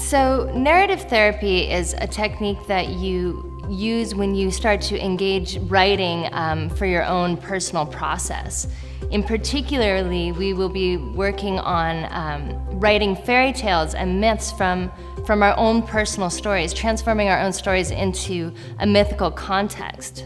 So narrative therapy is a technique that you use when you start to engage writing for your own personal process. In particularly, we will be working on writing fairy tales and myths from our own personal stories, transforming our own stories into a mythical context.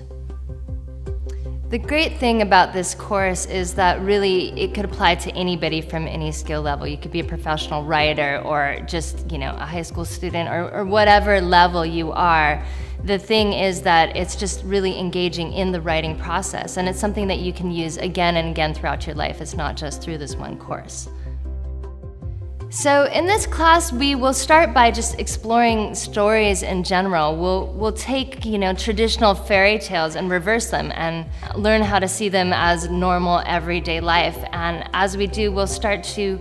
The great thing about this course is that really it could apply to anybody from any skill level. You could be a professional writer or just, a high school student or whatever level you are. The thing is that it's just really engaging in the writing process, and it's something that you can use again and again throughout your life. It's not just through this one course. So in this class, we will start by just exploring stories in general. We'll take, traditional fairy tales and reverse them and learn how to see them as normal everyday life. And as we do, we'll start to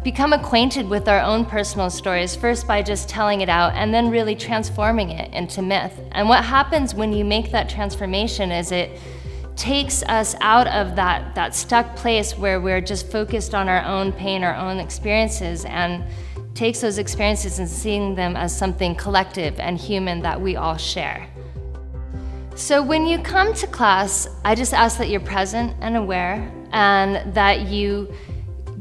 become acquainted with our own personal stories, first by just telling it out and then really transforming it into myth. And what happens when you make that transformation is it takes us out of that stuck place where we're just focused on our own pain, our own experiences, and takes those experiences and seeing them as something collective and human that we all share. So when you come to class, I just ask that you're present and aware, and that you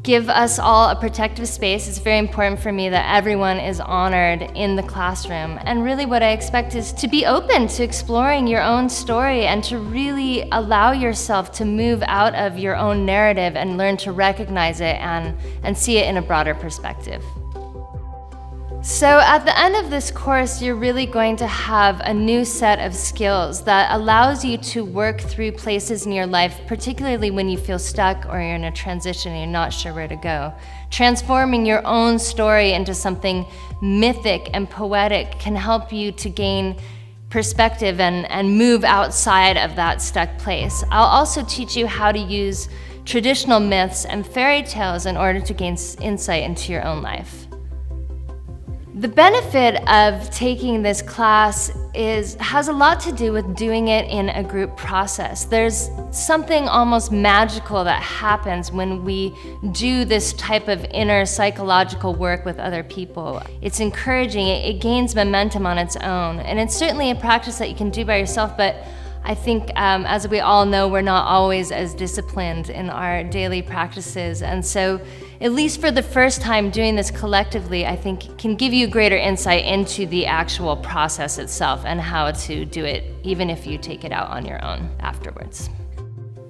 give us all a protective space. It's very important for me that everyone is honored in the classroom. And really what I expect is to be open to exploring your own story and to really allow yourself to move out of your own narrative and learn to recognize it and see it in a broader perspective. So at the end of this course, you're really going to have a new set of skills that allows you to work through places in your life, particularly when you feel stuck or you're in a transition and you're not sure where to go. Transforming your own story into something mythic and poetic can help you to gain perspective and move outside of that stuck place. I'll also teach you how to use traditional myths and fairy tales in order to gain insight into your own life. The benefit of taking this class has a lot to do with doing it in a group process. There's something almost magical that happens when we do this type of inner psychological work with other people. It's encouraging, it gains momentum on its own, and it's certainly a practice that you can do by yourself, but I think, as we all know, we're not always as disciplined in our daily practices, and so at least for the first time doing this collectively, I think can give you greater insight into the actual process itself and how to do it, even if you take it out on your own afterwards.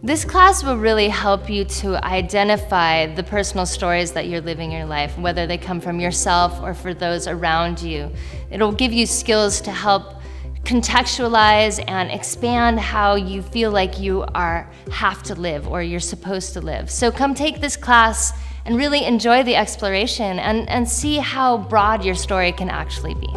This class will really help you to identify the personal stories that you're living in your life, whether they come from yourself or for those around you. It'll give you skills to help contextualize and expand how you feel like you have to live or you're supposed to live. So come take this class and really enjoy the exploration and see how broad your story can actually be.